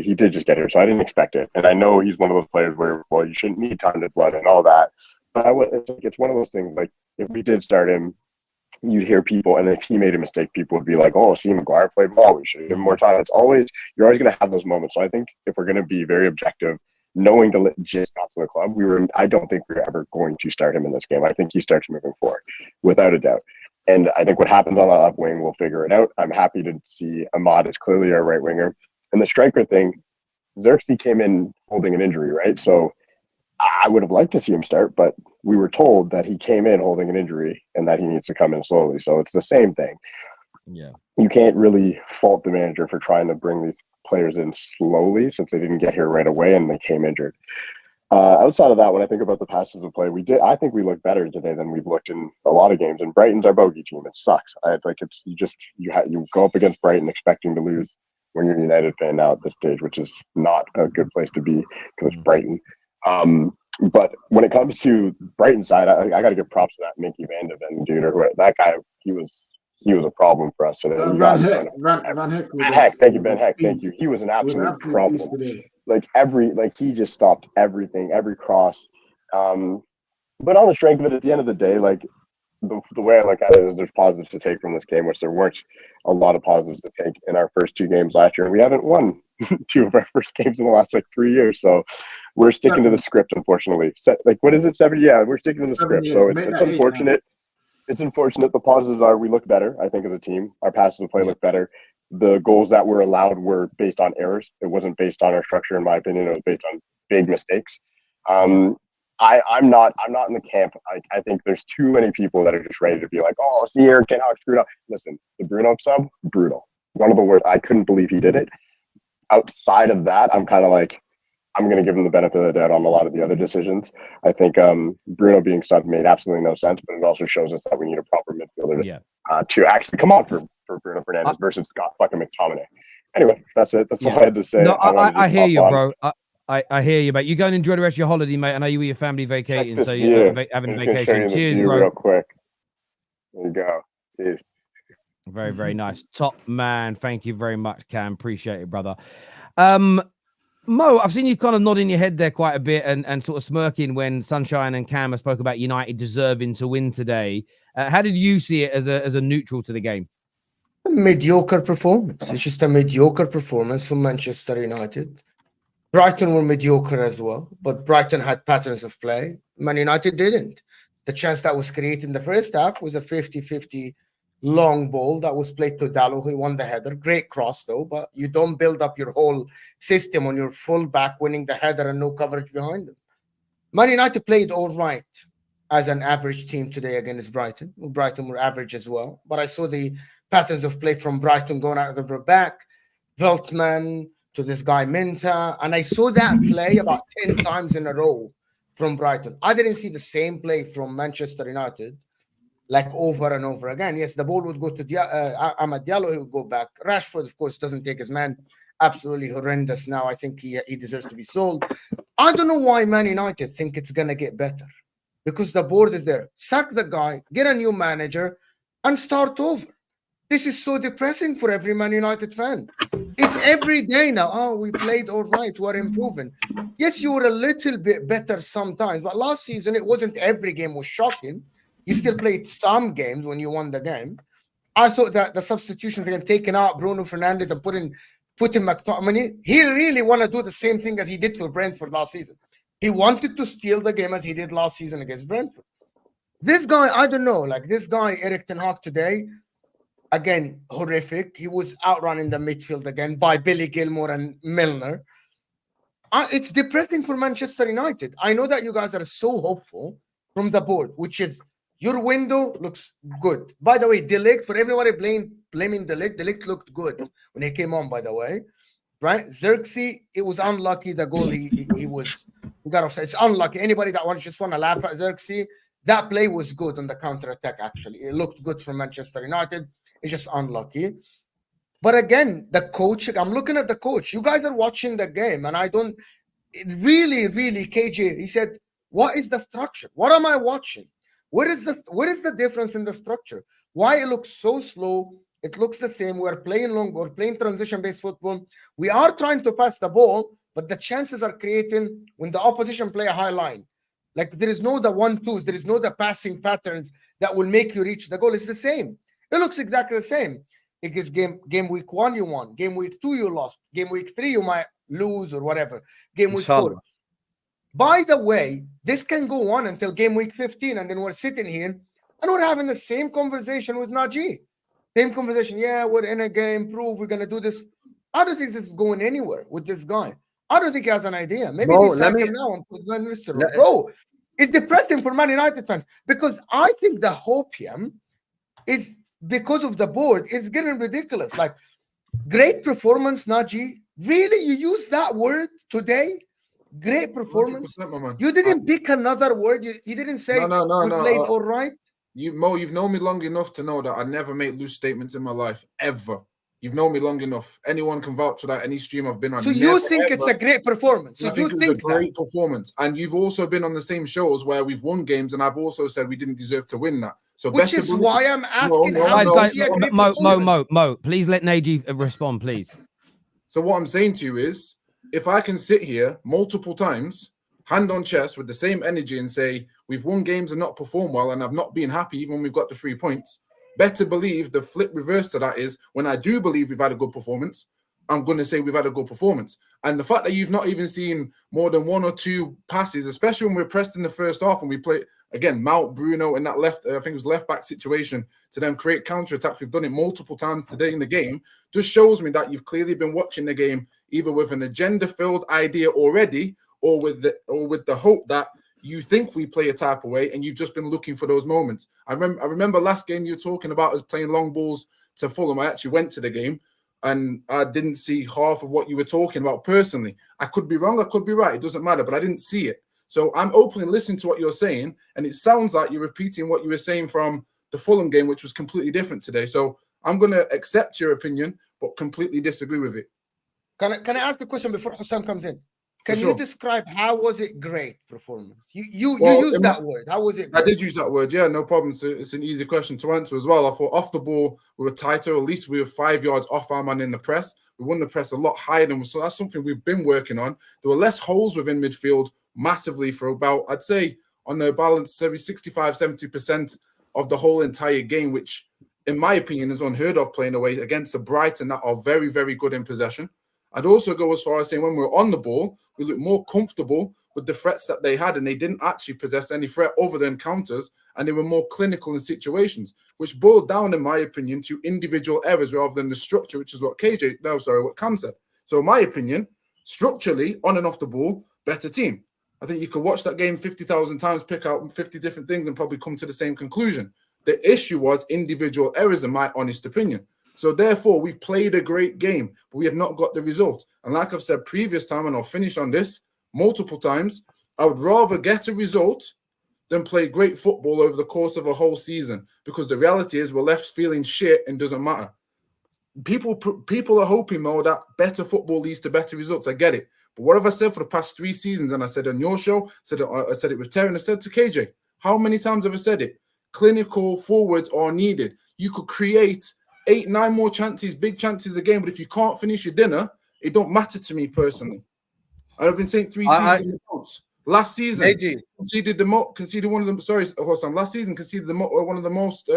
he did just get here, so I didn't expect it. And I know he's one of those players where, well, you shouldn't need time to blood and all that. But it's one of those things, like, if we did start him, you'd hear people, and if he made a mistake, people would be like, oh, see, Maguire played well, we should give him more time. You're always going to have those moments. So I think if we're going to be very objective, knowing De Ligt just got to the club, I don't think we're ever going to start him in this game. I think he starts moving forward, without a doubt. And I think what happens on the left wing, we'll figure it out. I'm happy to see Ahmad is clearly our right winger. And the striker thing, Xerxes came in holding an injury, right? So I would have liked to see him start, but we were told that he came in holding an injury and that he needs to come in slowly. So it's the same thing. Yeah. You can't really fault the manager for trying to bring these players in slowly, since they didn't get here right away and they came injured. Outside of that, when I think about the passes of play, I think we look better today than we've looked in a lot of games. And Brighton's our bogey team. It sucks. You go up against Brighton expecting to lose when you're a United fan now at this stage, which is not a good place to be because it's Brighton. But when it comes to Brighton side, I got to give props to that Mickey Van de Ven dude, or that guy. He was a problem for us today. Van Heck. Thank you, Ben Heck. Thank you. He was an absolute problem. He just stopped everything, every cross. But on the strength of it, at the end of the day, the way I look at it is there's positives to take from this game, which there weren't a lot of positives to take in our first 2 games last year. We haven't won 2 of our first games in the last 3 years, so we're sticking to the script, unfortunately. What is it, 7? Yeah, we're sticking to the script. So it's unfortunate. It's unfortunate. The positives are we look better, I think, as a team. Our passes of play look better. The goals that were allowed were based on errors. It wasn't based on our structure, in my opinion. It was based on big mistakes. I'm not in the camp. I think there's too many people that are just ready to be like, oh, see here, Ten Hag screwed up. Listen, the Bruno sub, brutal. One of the worst. I couldn't believe he did it. Outside of that, I'm kind of like, I'm going to give him the benefit of the doubt on a lot of the other decisions. I think Bruno being subbed made absolutely no sense, but it also shows us that we need a proper midfielder to actually come on for Bruno Fernandes versus Scott fucking McTominay. Anyway, that's it. That's all I had to say. No, I hear you, bro. I hear you, mate. You go and enjoy the rest of your holiday, mate. I know you with your family vacating, so you're having vacation. Cheers, bro. Real quick. There you go. Cheers. Very, very nice. Top man. Thank you very much, Cam. Appreciate it, brother. Mo, I've seen you kind of nodding your head there quite a bit and sort of smirking when Sonshine and Cam spoke about United deserving to win today. How did you see it as a neutral to the game? A mediocre performance. It's just a mediocre performance from Manchester United. Brighton were mediocre as well, but Brighton had patterns of play. Man United didn't. The chance that was created in the first half was a 50-50 long ball that was played to Dallo, who won the header. Great cross, though, but you don't build up your whole system on your full back winning the header and no coverage behind them. Man United played all right as an average team today against Brighton. Brighton were average as well, but I saw the patterns of play from Brighton going out of the back, Veltman to this guy Minta. And I saw that play about 10 times in a row from Brighton. I didn't see the same play from Manchester United, like over and over again. Yes, the ball would go to Amad Diallo, he would go back. Rashford, of course, doesn't take his man. Absolutely horrendous now. I think he deserves to be sold. I don't know why Man United think it's going to get better, because the board is there. Sack the guy, get a new manager, and start over. This is so depressing for every Man United fan. It's every day now. Oh, we played all right. We're improving. Yes, you were a little bit better sometimes, but last season, it wasn't every game was shocking. You still played some games when you won the game. I thought that the substitutions again, taking out Bruno Fernandes and putting McTominay, he really want to do the same thing as he did for Brentford last season. He wanted to steal the game as he did last season against Brentford. This guy, I don't know, like this guy, Eric Ten Hag today, again, horrific. He was outrunning the midfield again by Billy Gilmore and Milner. It's depressing for Manchester United. I know that you guys are so hopeful from the board, which is your window looks good. By the way, De Ligt, for everybody blaming De Ligt looked good when he came on, by the way. Right? Xerxes, it was unlucky, the goal he got offside. It's unlucky. Anybody that just want to laugh at Xerxes, that play was good on the counter-attack, actually. It looked good for Manchester United. It's just unlucky. But again, the coach, I'm looking at the coach. You guys are watching the game, and I don't really, KJ, he said, what is the structure? What am I watching? What is the difference in the structure? Why it looks so slow? It looks the same. We're playing long, we're playing transition-based football. We are trying to pass the ball, but the chances are creating when the opposition play a high line. Like there is no the 1-2s, there is no the passing patterns that will make you reach the goal. It's the same. It looks exactly the same. It is game week 1 you won, game week 2 you lost, game week 3 you might lose or whatever. Game week 4. By the way, this can go on until game week 15, and then we're sitting here and we're having the same conversation with Naji. Same conversation. Yeah, we're in a game, prove we're gonna do this. I don't think this is going anywhere with this guy. I don't think he has an idea. Maybe they sack him now and put Van Nistelrooy. Bro, it's depressing for Man United fans because I think the hopium is because of the board. It's getting ridiculous. Like great performance, Naji. Really, you use that word today? Great performance. You didn't pick another word. You didn't say we played all right. You've known me long enough to know that I never make loose statements in my life, ever. You've known me long enough. Anyone can vouch for that. Any stream I've been on. So you think it's a great performance? So you think it's a great performance. And you've also been on the same shows where we've won games, and I've also said we didn't deserve to win that. So which is why I'm asking how you see a great performance. Mo, please let Naji respond, please. So what I'm saying to you is, if I can sit here multiple times, hand on chest with the same energy and say, we've won games and not performed well, and I've not been happy even when we've got the 3 points, better believe the flip reverse to that is when I do believe we've had a good performance, I'm going to say we've had a good performance. And the fact that you've not even seen more than 1 or 2 passes, especially when we're pressed in the first half and we play, again, Mount, Bruno in that left, I think it was left back situation to then create counter-attacks. We've done it multiple times today in the game. Just shows me that you've clearly been watching the game either with an agenda-filled idea already or with the hope that you think we play a type of way and you've just been looking for those moments. I remember last game you were talking about us playing long balls to Fulham. I actually went to the game and I didn't see half of what you were talking about personally. I could be wrong, I could be right. It doesn't matter, but I didn't see it. So I'm openly listening to what you're saying, and it sounds like you're repeating what you were saying from the Fulham game, which was completely different today. So I'm going to accept your opinion, but completely disagree with it. Can I ask a question before Hussam comes in? Can you describe how was it great performance? You used that word. How was it great? I did use that word, yeah, no problem. So it's an easy question to answer as well. I thought off the ball, we were tighter. At least we were 5 yards off our man in the press. We won the press a lot higher than so that's something we've been working on. There were less holes within midfield massively for about, I'd say, on the balance, maybe 65-70% of the whole entire game, which, in my opinion, is unheard of playing away against the Brighton that are very, very good in possession. I'd also go as far as saying when we were on the ball, we looked more comfortable with the threats that they had, and they didn't actually possess any threat other than counters, and they were more clinical in situations, which boiled down, in my opinion, to individual errors rather than the structure, which is what what Cam said. So, in my opinion, structurally, on and off the ball, better team. I think you could watch that game 50,000 times, pick out 50 different things, and probably come to the same conclusion. The issue was individual errors, in my honest opinion. So therefore, we've played a great game, but we have not got the result. And like I've said previous time, and I'll finish on this multiple times, I would rather get a result than play great football over the course of a whole season, because the reality is we're left feeling shit and doesn't matter. People are hoping, Mo, that better football leads to better results. I get it. But what have I said for the past 3 seasons? And I said on your show, I said it with Terry, and I said to KJ, how many times have I said it? Clinical forwards are needed. You could create 8, 9 more chances, big chances a game, but if you can't finish your dinner, it don't matter to me personally. I've been saying 3 seasons in advance. Last season, conceded one of them. Sorry, Hossam. Last season conceded one of the most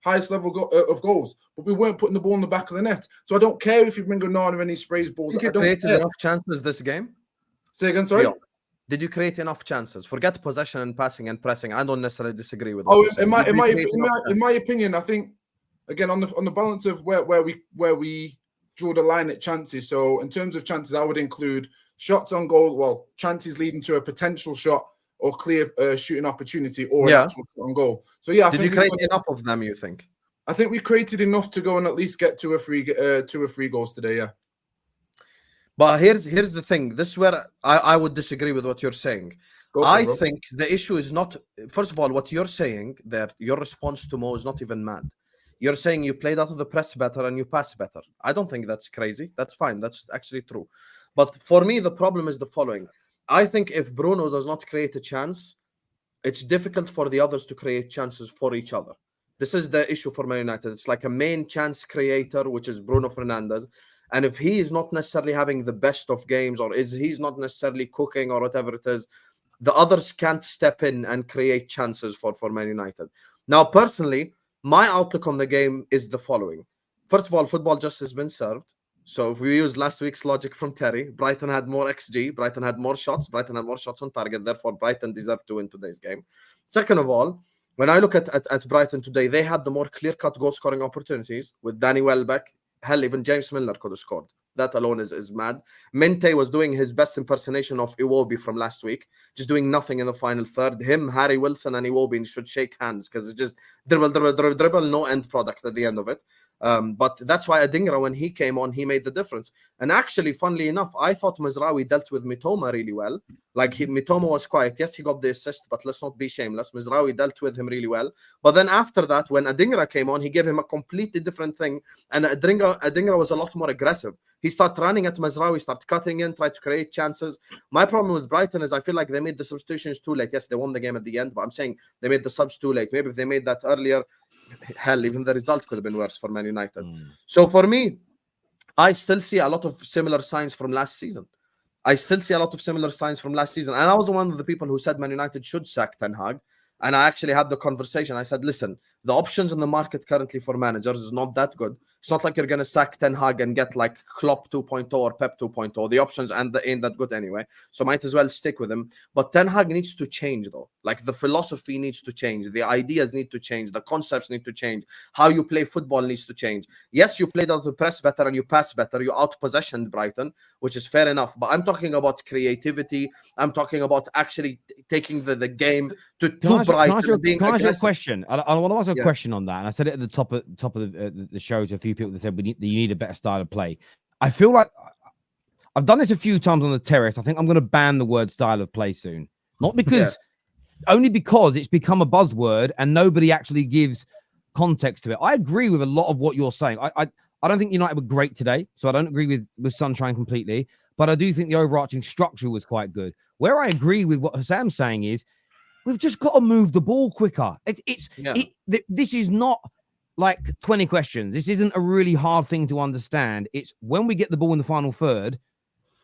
highest level of goals, but we weren't putting the ball in the back of the net. So I don't care if you bring Onana and he sprays balls. Did you create enough chances this game? Say again, sorry. Did you create enough chances? Forget possession and passing and pressing. I don't necessarily disagree with. In my opinion, I think again on the balance of where we draw the line at chances. So in terms of chances, I would include shots on goal. Well, chances leading to a potential shot or clear shooting opportunity or an actual shot on goal. So yeah, did you create enough of them? You think? I think we created enough to go and at least get two or three goals today. Yeah. But here's the thing. This is where I would disagree with what you're saying. I think the issue is not. First of all, what you're saying that your response to Mo is not even mad. You're saying you played out of the press better and you pass better. I don't think that's crazy. That's fine. That's actually true. But for me, the problem is the following. I think if Bruno does not create a chance, it's difficult for the others to create chances for each other. This is the issue for Man United. It's like a main chance creator, which is Bruno Fernandes. And if he is not necessarily having the best of games, or he's not necessarily cooking or whatever it is, the others can't step in and create chances for Man United. Now, personally, my outlook on the game is the following. First of all, football justice has been served. So if we use last week's logic from Terry, Brighton had more XG, Brighton had more shots, Brighton had more shots on target, therefore Brighton deserved to win today's game. Second of all, when I look at Brighton today, they had the more clear-cut goal-scoring opportunities with Danny Welbeck. Hell, even James Milner could have scored. That alone is mad. Mente was doing his best impersonation of Iwobi from last week, just doing nothing in the final third. Him, Harry Wilson, and Iwobi should shake hands because it's just dribble, no end product at the end of it. But that's why Adingra, when he came on, he made the difference. And actually, funnily enough, I thought Mizraoui dealt with Mitoma really well. Like Mitoma was quiet. Yes, he got the assist, but let's not be shameless. Mizraoui dealt with him really well. But then after that, when Adingra came on, he gave him a completely different thing. And Adingra was a lot more aggressive. He started running at Mizraoui, started cutting in, tried to create chances. My problem with Brighton is I feel like they made the substitutions too late. Yes, they won the game at the end, but I'm saying they made the subs too late. Maybe if they made that earlier, hell, even the result could have been worse for Man United. So for me, I still see a lot of similar signs from last season. And I was one of the people who said Man United should sack Ten Hag. And I actually had the conversation. I said, listen, the options in the market currently for managers is not that good. It's not like you're going to sack Ten Hag and get like Klopp 2.0 or Pep 2.0. The options ain't that good anyway. So might as well stick with him. But Ten Hag needs to change though. Like the philosophy needs to change. The ideas need to change. The concepts need to change. How you play football needs to change. Yes, you played out the press better and you pass better. You out-possessioned Brighton, which is fair enough. But I'm talking about creativity. I'm talking about actually taking the game to Brighton. Can I ask you a question? I want to ask a question on that. And I said it at the top of the show to a few people that said you need a better style of play. I feel like I've done this a few times on the terrace. I think I'm going to ban the word style of play soon. Not because, only because it's become a buzzword and nobody actually gives context to it. I agree with a lot of what you're saying. I don't think United were great today, so I don't agree with Sonshine completely. But I do think the overarching structure was quite good. Where I agree with what Hassam's saying is we've just got to move the ball quicker. This is not like 20 questions. This isn't a really hard thing to understand. It's when we get the ball in the final third,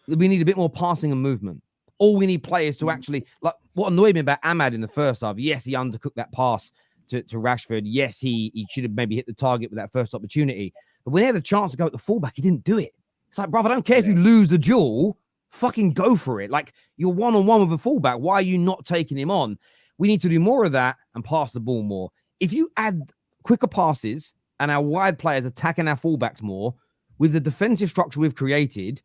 we need a bit more passing and movement. All we need players to actually, like what annoyed me about Ahmad in the first half, yes, he undercooked that pass to Rashford. Yes, he should have maybe hit the target with that first opportunity. But when he had a chance to go at the fullback, he didn't do it. It's like, brother, I don't care if you lose the duel, fucking go for it. Like you're one-on-one with a fullback. Why are you not taking him on? We need to do more of that and pass the ball more. If you add quicker passes and our wide players attacking our fullbacks more with the defensive structure we've created,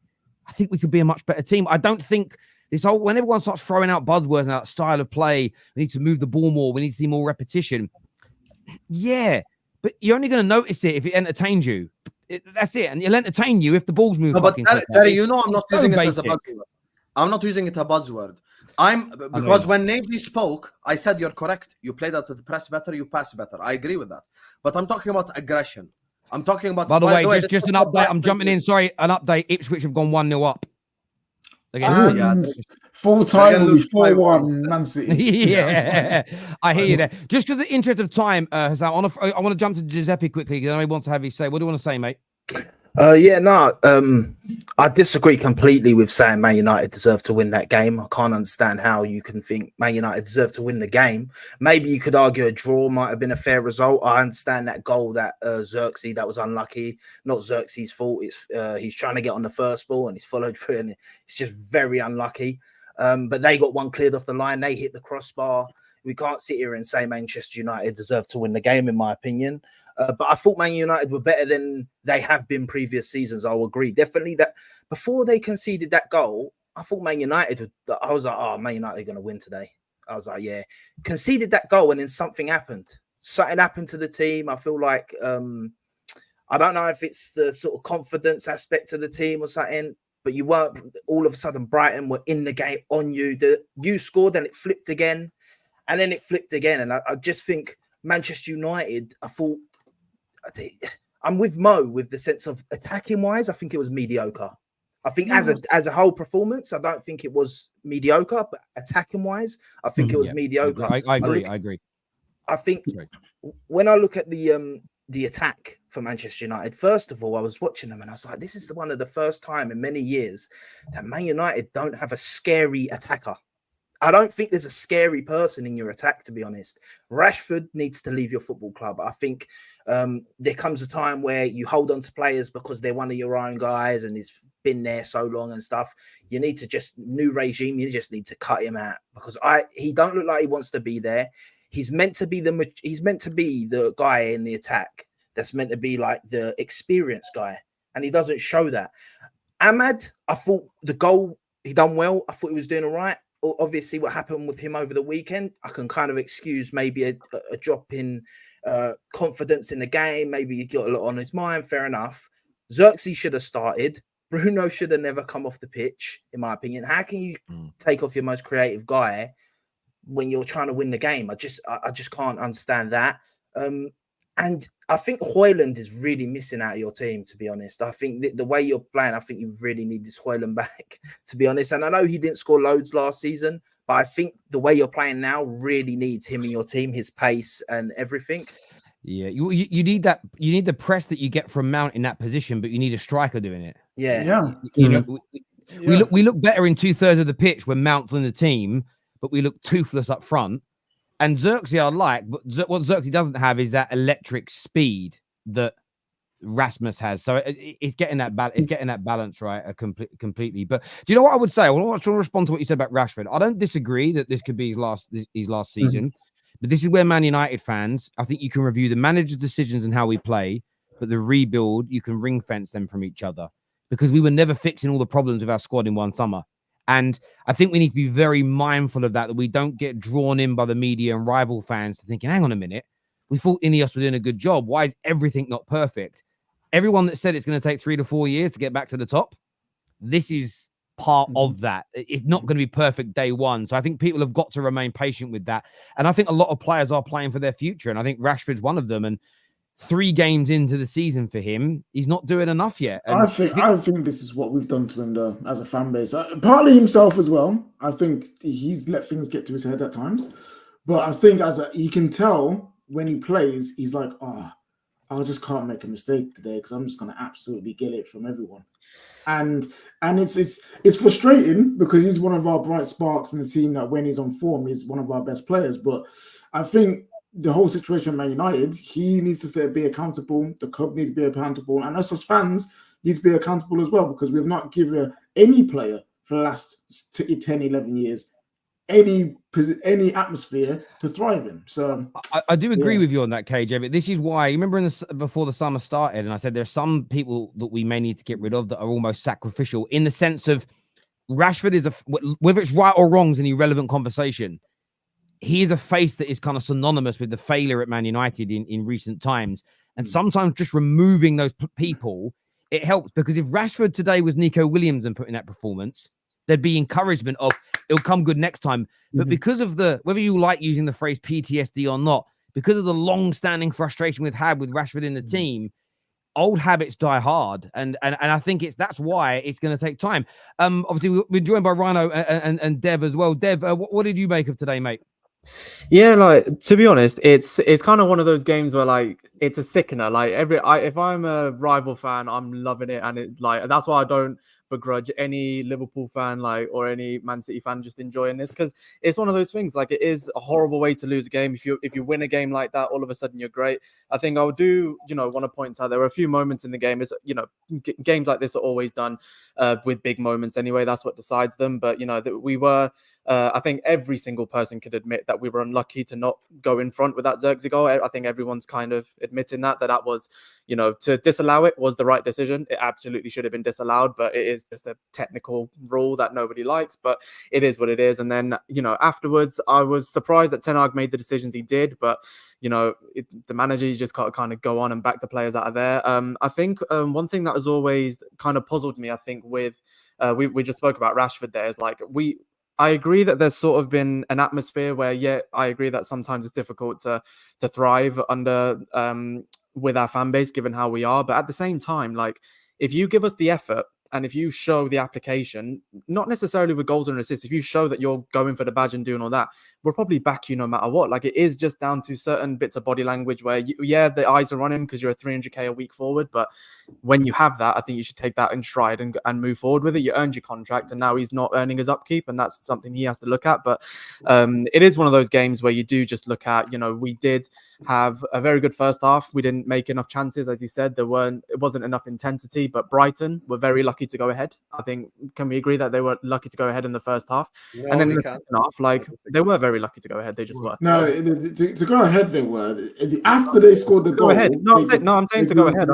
I think we could be a much better team. I don't think this whole, when everyone starts throwing out buzzwords and that style of play, we need to move the ball more, we need to see more repetition. Yeah, but you're only going to notice it if it entertains you. That's it, and it'll entertain you if the balls move. No, but Terry, you know, I'm not using it as a basic. buzzword. I'm not using it a buzzword. Because when Nagy spoke, I said you're correct. You played out to the press better, you pass better. I agree with that. But I'm talking about aggression. I'm talking about. By the way, just an update. I'm jumping in. Sorry, an update. Ipswich have gone 1-0 up. And full time will be 4-1 Man City. Yeah, I hear you there. Just for the interest of time, Hassan, I want to jump to Giuseppe quickly because I know he wants to have his say. What do you want to say, mate? I disagree completely with saying Man United deserve to win that game. I can't understand how you can think Man United deserve to win the game. Maybe you could argue a draw might have been a fair result. I understand that goal that Xerxes, that was unlucky. Not Xerxes' fault. It's he's trying to get on the first ball and he's followed through and it's just very unlucky. But they got one cleared off the line. They hit the crossbar. We can't sit here and say Manchester United deserve to win the game, in my opinion. But I thought Man United were better than they have been previous seasons. I'll agree. Definitely that before they conceded that goal, I thought Man United, I was like, oh, Man United are going to win today. I was like, yeah. Conceded that goal and then something happened. Something happened to the team. I feel like, I don't know if it's the sort of confidence aspect of the team or something, but you weren't, all of a sudden Brighton were in the game on you. You scored and it flipped again. And then it flipped again. And I just think Manchester United, I'm with Mo with the sense of attacking wise. I think it was mediocre. I think as a whole performance, I don't think it was mediocre, but attacking wise, I think it was mediocre. I agree. I think when I look at the attack for Manchester United, first of all, I was watching them and I was like, this is one of the first time in many years that Man United don't have a scary attacker. I don't think there's a scary person in your attack, to be honest. Rashford needs to leave your football club. I think there comes a time where you hold on to players because they're one of your own guys and he's been there so long and stuff. You need to new regime. You just need to cut him out because he don't look like he wants to be there. He's meant to be the guy in the attack that's meant to be like the experienced guy, and he doesn't show that. Ahmad, I thought the goal he done well. I thought he was doing all right. Obviously, what happened with him over the weekend, I can kind of excuse maybe a drop in confidence in the game. Maybe he got a lot on his mind. Fair enough. Xerxes should have started. Bruno should have never come off the pitch, in my opinion. How can you take off your most creative guy when you're trying to win the game? I just can't understand that. And I think Højlund is really missing out of your team, to be honest. I think the way you're playing, I think you really need this Højlund back, to be honest. And I know he didn't score loads last season, but I think the way you're playing now really needs him in your team, his pace and everything. Yeah, you need that. You need the press that you get from Mount in that position, but you need a striker doing it. Yeah. You know, we look better in 2/3 of the pitch when Mount's in the team, but we look toothless up front. And Xerxes I like, but what Xerxes doesn't have is that electric speed that Rasmus has. So it's getting that balance right completely. But do you know what I would say? I want to respond to what you said about Rashford. I don't disagree that this could be his last season, but this is where Man United fans, I think you can review the manager's decisions and how we play, but the rebuild, you can ring fence them from each other because we were never fixing all the problems with our squad in one summer. And I think we need to be very mindful of that we don't get drawn in by the media and rival fans to thinking, hang on a minute, we thought Ineos were doing a good job. Why is everything not perfect? Everyone that said it's going to take 3 to 4 years to get back to the top, this is part of that. It's not going to be perfect day one. So I think people have got to remain patient with that. And I think a lot of players are playing for their future. And I think Rashford's one of them. And 3 games into the season for him, he's not doing enough yet. And I think this is what we've done to him though, as a fan base. Partly himself as well. I think he's let things get to his head at times. But I think you can tell when he plays, he's like, I just can't make a mistake today because I'm just going to absolutely get it from everyone. And it's frustrating because he's one of our bright sparks in the team that when he's on form, he's one of our best players. But I think the whole situation at Man United, he needs to be accountable. The club needs to be accountable. And us as fans needs to be accountable as well because we've not given any player for the last 10, 11 years any atmosphere to thrive in. So I do agree with you on that, KJ, but this is why, you remember before the summer started, and I said there's some people that we may need to get rid of that are almost sacrificial in the sense of Rashford is whether it's right or wrong is an irrelevant conversation. he is a face that is kind of synonymous with the failure at Man United in recent times. And sometimes just removing those people, it helps, because if Rashford today was Nico Williams and putting that performance, there'd be encouragement of it'll come good next time. But because of whether you like using the phrase PTSD or not, because of the long-standing frustration we've had with Rashford in the team, old habits die hard, and I think that's why it's going to take time. Obviously we're joined by Rhino and Dev as well. Dev, what did you make of today, mate? Yeah, like, to be honest, it's kind of one of those games where, like, it's a sickener. Like, if I'm a rival fan, I'm loving it, and that's why I don't begrudge any Liverpool fan, like, or any Man City fan just enjoying this, because it's one of those things. Like, it is a horrible way to lose a game. If you win a game like that, all of a sudden you're great. I think I would want to point out there were a few moments in the game. Is games like this are always done with big moments anyway. That's what decides them. But we were. I think every single person could admit that we were unlucky to not go in front with that Xerxes goal. I think everyone's kind of admitting that was, to disallow it was the right decision. It absolutely should have been disallowed, but it is just a technical rule that nobody likes, but it is what it is. And then, afterwards, I was surprised that Ten Hag made the decisions he did, but the manager, you just got to kind of go on and back the players out of there. I think one thing that has always kind of puzzled me, I think with, we just spoke about Rashford there, is like, I agree that there's sort of been an atmosphere where, I agree that sometimes it's difficult to thrive under with our fan base, given how we are. But at the same time, like, if you give us the effort and if you show the application, not necessarily with goals and assists, if you show that you're going for the badge and doing all that, we'll probably back you no matter what. Like, it is just down to certain bits of body language where, the eyes are running because you're a 300k a week forward. But when you have that, I think you should take that in stride and move forward with it. You earned your contract, and now he's not earning his upkeep, and that's something he has to look at. But it is one of those games where you do just look at, we did have a very good first half. We didn't make enough chances, as you said. It wasn't enough intensity, but Brighton were very lucky to go ahead. I think, can we agree that they were lucky to go ahead in the first half? No, and then in the second half, like, they were very lucky to go ahead. They just were. No, to go ahead, they were. After they scored the goal. Go ahead. I'm saying to go ahead.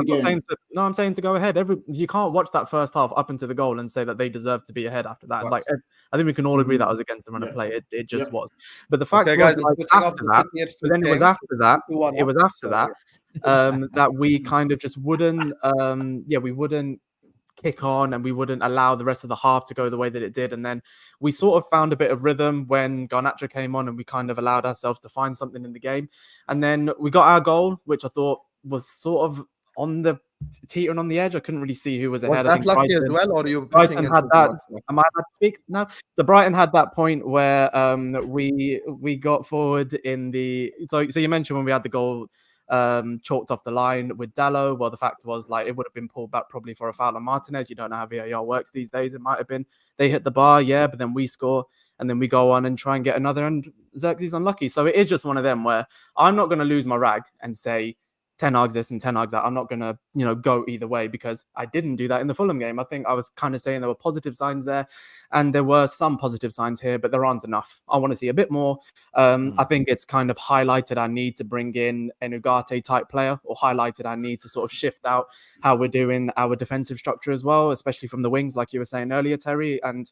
I'm saying to go ahead. You can't watch that first half up into the goal and say that they deserve to be ahead after that. Like, I think we can all agree that was against the run of play. It just was. But the fact was, guys, like, after that, but then it was after that that we kind of just wouldn't, we wouldn't kick on, and we wouldn't allow the rest of the half to go the way that it did. And then we sort of found a bit of rhythm when Garnacho came on, and we kind of allowed ourselves to find something in the game. And then we got our goal, which I thought was sort of on the teetering on the edge. I couldn't really see who was ahead. Was that lucky as well, or you? Brighton had that. Am I allowed to speak? No. So Brighton had that point where we got forward in the. So you mentioned when we had the goal chalked off the line with Dallo. Well, the fact was, like, it would have been pulled back probably for a foul on Martinez. You don't know how VAR works these days. It might have been they hit the bar, but then we score, and then we go on and try and get another, and Xerxes unlucky. So it is just one of them where I'm not going to lose my rag and say Ten Hag's this and Ten Hag's that. I'm not going to, go either way, because I didn't do that in the Fulham game. I think I was kind of saying there were positive signs there, and there were some positive signs here, but there aren't enough. I want to see a bit more. I think it's kind of highlighted our need to bring in an Ugarte type player, or highlighted our need to sort of shift out how we're doing our defensive structure as well, especially from the wings, like you were saying earlier, Terry. And,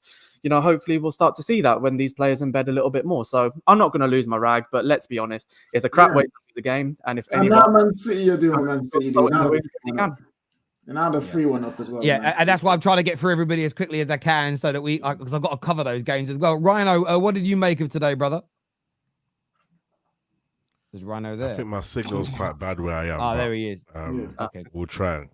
hopefully we'll start to see that when these players embed a little bit more. So I'm not going to lose my rag, but let's be honest, it's a crap way to lose the game. And if anyone... now Man City, you're doing Man City. And now the 3-1 up as well. Yeah, and that's why I'm trying to get through everybody as quickly as I can, so that because I've got to cover those games as well. Rhino, what did you make of today, brother? Is Rhino there? I think my signal's quite bad where I am. Oh, there he is. Okay, we'll try.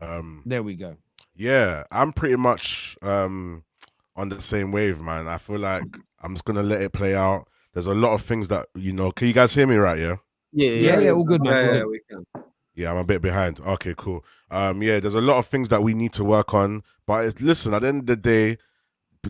There we go. Yeah, I'm pretty much on the same wave, man. I feel like I'm just gonna let it play out. There's a lot of things that Can you guys hear me right? Yeah. Yeah, all good, man. Yeah, we can. Yeah, I'm a bit behind. Okay, cool. There's a lot of things that we need to work on. But listen, at the end of the day,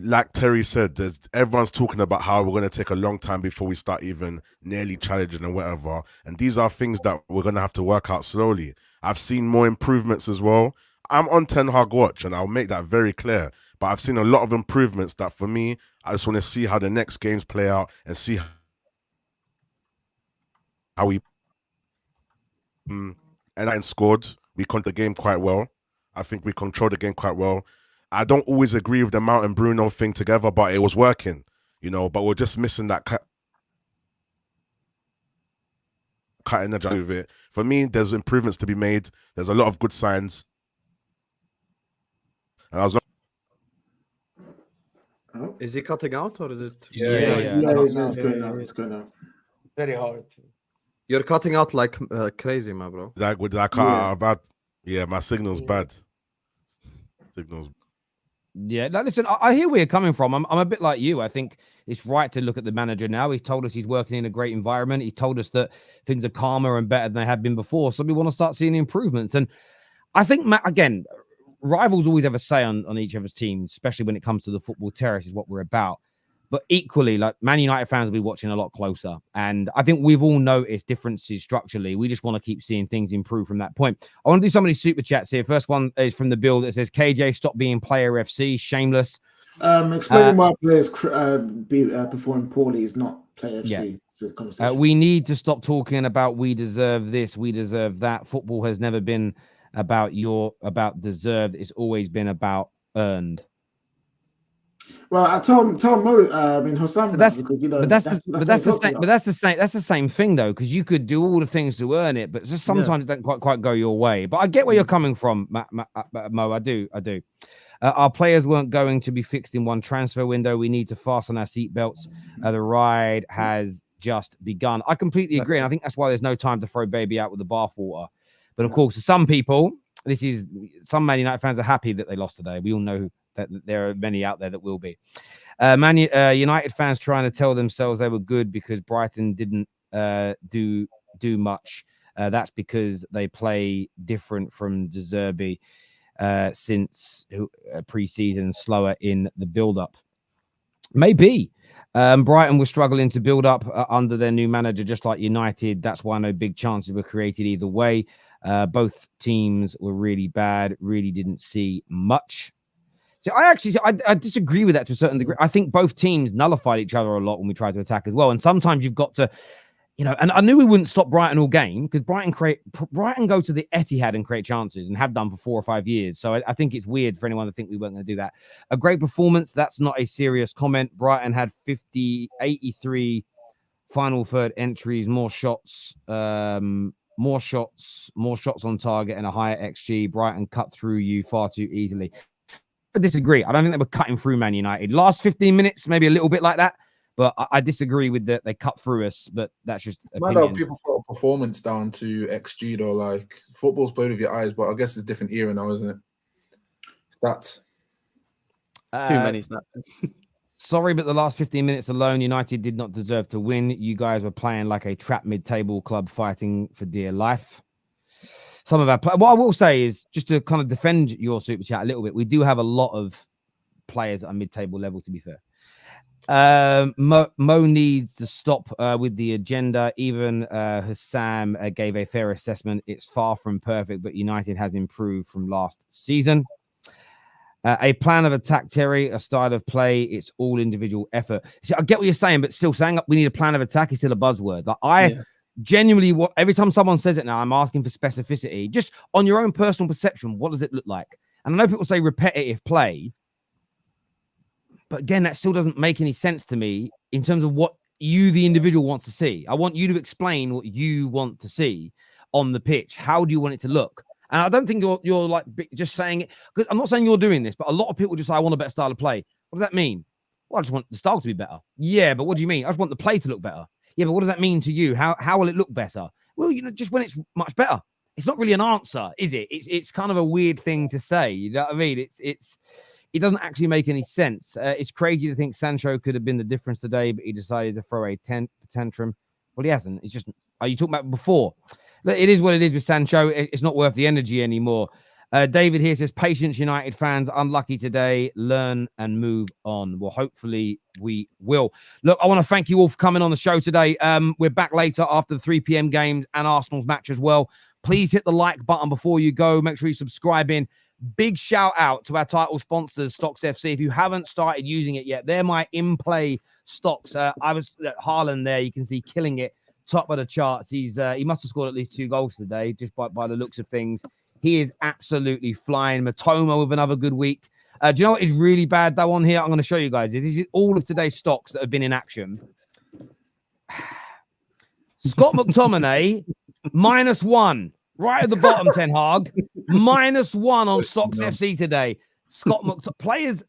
like Terry said, everyone's talking about how we're going to take a long time before we start even nearly challenging and whatever. And these are things that we're going to have to work out slowly. I've seen more improvements as well. I'm on Ten Hag watch, and I'll make that very clear. But I've seen a lot of improvements that, for me, I just want to see how the next games play out and see how we... And scored. We controlled the game quite well. I think we controlled the game quite well. I don't always agree with the Mount and Bruno thing together, but it was working, But we're just missing that cutting edge with it. For me, there's improvements to be made. There's a lot of good signs. And I was Is he cutting out or is it? It's going out. Very hard. You're cutting out like crazy, my bro. I cut out about. Yeah, my signal's bad. Signals. Yeah, now listen, I hear where you're coming from. I'm a bit like you. I think it's right to look at the manager now. He's told us he's working in a great environment. He's told us that things are calmer and better than they have been before. So we want to start seeing improvements. And I think, again, rivals always have a say on each other's teams, especially when it comes to the football terrace, is what we're about. But equally, like Man United fans will be watching a lot closer. And I think we've all noticed differences structurally. We just want to keep seeing things improve from that point. I want to do some of these super chats here. First one is from the Bill that says, KJ, stop being player FC. Shameless. Explaining why players perform poorly is not player FC. Yeah. We need to stop talking about we deserve this, we deserve that. Football has never been about deserved. It's always been about earned. Well, I tell Mo, I mean Hossam, that's the same thing though, because you could do all the things to earn it, but just sometimes it don't quite go your way. But I get where you're coming from, Mo. I do. Our players weren't going to be fixed in one transfer window. We need to fasten our seatbelts. The ride has just begun. I completely agree, and I think that's why there's no time to throw baby out with the bathwater. But of course, for some people, some Man United fans are happy that they lost today. We all know that there are many out there that will be. United fans trying to tell themselves they were good because Brighton didn't do much. That's because they play different from Giuseppe since pre-season, slower in the build-up. Maybe. Brighton was struggling to build up under their new manager, just like United. That's why no big chances were created either way. Both teams were really bad, really didn't see much. So I disagree with that to a certain degree. I think both teams nullified each other a lot when we tried to attack as well. And sometimes you've got to, and I knew we wouldn't stop Brighton all game because Brighton go to the Etihad and create chances and have done for 4 or 5 years. So I think it's weird for anyone to think we weren't going to do that. A great performance. That's not a serious comment. Brighton had 83 final third entries, more shots on target and a higher XG. Brighton cut through you far too easily. I disagree. I don't think they were cutting through Man United. Last 15 minutes, maybe a little bit like that. But I disagree with that. They cut through us, but that's just opinions. People put a performance down to XG though. Like football's played with your eyes, but I guess it's different era now, isn't it? Stats. Too many stats. Sorry, but the last 15 minutes alone, United did not deserve to win. You guys were playing like a trapped mid-table club fighting for dear life. Some of our what I will say is, just to kind of defend your super chat a little bit, we do have a lot of players at a mid-table level, to be fair. Mo needs to stop with the agenda. Even Hussam gave a fair assessment. It's far from perfect, but United has improved from last season. A plan of attack, Terry, a style of play. It's all individual effort. See, I get what you're saying, but still saying we need a plan of attack is still a buzzword. Like genuinely, every time someone says it now, I'm asking for specificity. Just on your own personal perception, what does it look like? And I know people say repetitive play, but again, that still doesn't make any sense to me in terms of what you, the individual, wants to see. I want you to explain what you want to see on the pitch. How do you want it to look? And I don't think you're like just saying it, because I'm not saying you're doing this, but a lot of people just say, I want a better style of play. What does that mean? Well, I just want the style to be better. Yeah, but what do you mean? I just want the play to look better. Yeah, but what does that mean to you? How will it look better? Well, just when it's much better. It's not really an answer, is it? It's kind of a weird thing to say. You know what I mean? It doesn't actually make any sense. It's crazy to think Sancho could have been the difference today, but he decided to throw a tantrum. Well, he hasn't. It's just, are you talking about before? It is what it is with Sancho. It's not worth the energy anymore. David here says, patience, United fans, unlucky today. Learn and move on. Well, hopefully we will. Look, I want to thank you all for coming on the show today. We're back later after the 3 p.m. games and Arsenal's match as well. Please hit the like button before you go. Make sure you subscribe in. Big shout out to our title sponsors, StocksFC. If you haven't started using it yet, they're my in-play stocks. I was at Haaland there. You can see killing it. Top of the charts. He must have scored at least 2 goals today, just by the looks of things. He is absolutely flying. Matoma with another good week. Do you know what is really bad though on here? I'm going to show you guys. This is all of today's stocks that have been in action. Scott McTominay -1. Right at the bottom, Ten Hag. -1 on StocksFC today. Scott players,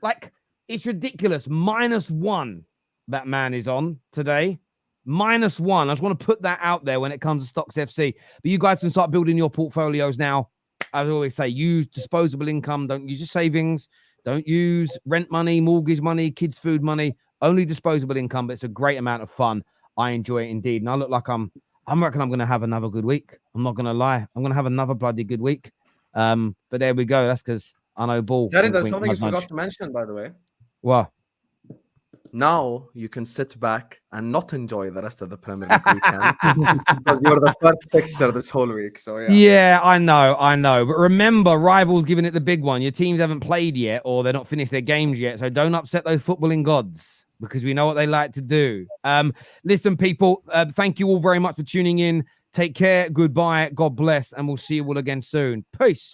like, it's ridiculous. -1 that man is on today. -1. I just want to put that out there when it comes to StocksFC. But you guys can start building your portfolios now. As I always say, use disposable income. Don't use your savings. Don't use rent money, mortgage money, kids' food money. Only disposable income. But it's a great amount of fun. I enjoy it indeed. And I look like I reckon I'm going to have another good week. I'm not going to lie. I'm going to have another bloody good week. But there we go. That's because I know ball. Terry, Wink, there's wink, something you nudge, nudge. forgot to mention, by the way. What? Now you can sit back and not enjoy the rest of the Premier League weekend because you're the first fixture this whole week. So yeah, I know. But remember, rivals giving it the big one. Your teams haven't played yet, or they're not finished their games yet. So don't upset those footballing gods, because we know what they like to do. Listen, people, thank you all very much for tuning in. Take care. Goodbye. God bless. And we'll see you all again soon. Peace.